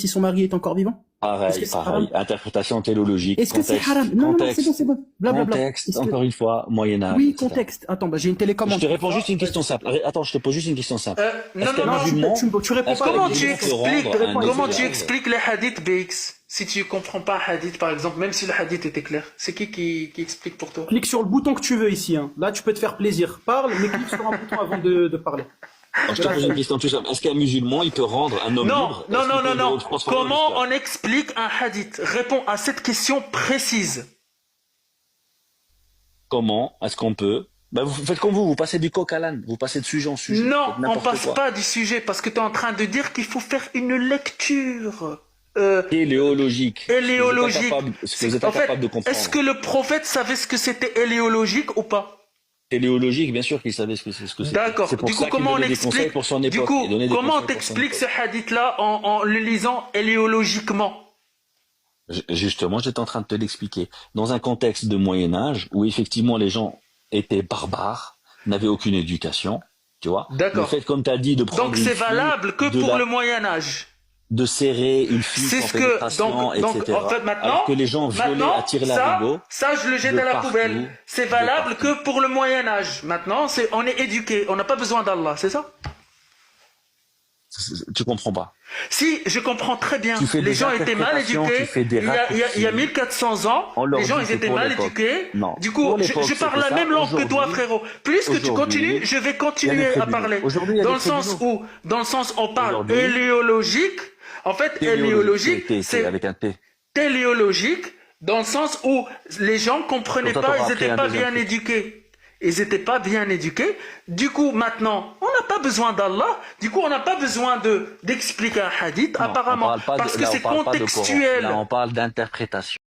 si son mari est encore vivant? Est-ce que Pareil, c'est haram? pareil. Interprétation théologique, Est-ce que c'est contexte, haram? Non, non, c'est bon, contexte, c'est bon. Blablabla. contexte, Est-ce que... encore une fois, Moyen-Âge, Oui, etc. contexte. Attends, bah, j'ai une Je télécommande te pour réponds juste ça. une question simple. Attends, je te pose juste une question simple. Non, Est-ce non, qu'un Non, non. musulman, tu réponds est-ce pas à qu'un la Comment question. tu musulman peut expliques, rendre un comment tu esclave? expliques les hadiths BX si tu comprends pas un hadith par exemple, même si le hadith était clair? C'est qui explique pour toi? Clique sur le bouton que tu veux ici. Hein. Là, tu peux te faire plaisir. Parle, mais clique sur un bouton avant de parler. Alors, je te pose une question tout simple. Est-ce qu'un musulman, il peut rendre un homme Non, libre? non, Est-ce qu'il non, peut non, le non. transformer en Comment esclave? on explique un hadith? Réponds à cette question précise. Comment est-ce qu'on peut? Ben, vous faites comme vous passez du coq à l'âne, vous passez de sujet en sujet, vous Non, faites on n'importe passe quoi. pas du sujet parce que tu es en train de dire qu'il faut faire une lecture Téléologique, éléologique. ce que vous êtes En fait, incapable de est-ce que comprendre. le prophète savait ce que c'était éléologique ou pas? Téléologique, bien sûr qu'il savait ce que c'était. D'accord. C'est pour Du coup, ça qu'il comment on donnait des conseils explique? pour son Du époque. coup, Il donnait des comment conseils pour son t'expliques ce époque. hadith-là en le lisant éléologiquement? Justement, j'étais en train de te l'expliquer. Dans un contexte de Moyen-Âge, où effectivement les gens étaient barbares, n'avaient aucune éducation, tu vois. Le D'accord. fait, comme tu as dit, de prendre Donc une c'est fille, valable que pour le Moyen Âge. de serrer une fille C'est sans ce que pénétration, donc etc. en fait maintenant, Alors que les gens violaient, attiraient l'arigot ça je le jette de à la partout, poubelle. C'est de valable partout. que pour le Moyen Âge. Maintenant, on est éduqué, on n'a pas besoin d'Allah, c'est ça? Tu comprends pas. Si, je comprends très bien. Tu fais Les des gens étaient mal interprétations, éduqués. tu fais des Il y a raccourcis. 1400 ans, On leur les gens dit ils c'est étaient pour mal l'époque. éduqués. Non. Du coup, Pour l'époque, je parle c'était la ça. même langue que toi, Aujourd'hui- frérot. Puisque tu aujourd'hui, continues, je vais il y a des continuer à tribunaux. parler. Aujourd'hui, il y a Dans des le sens tribunaux. où, on parle Aujourd'hui, éléologique. En fait, éléologique, c'est avec un T. téléologique dans le sens où les gens comprenaient Comme ça, pas, t'auras ils appris étaient un pas deuxième bien truc. éduqués. Ils étaient pas bien éduqués. Du coup, maintenant, on n'a pas besoin d'Allah. Du coup, on n'a pas besoin d'expliquer un hadith, Non, apparemment. on parle pas Parce de, que là, on c'est parle pas de Coran. contextuel. Là, on parle d'interprétation.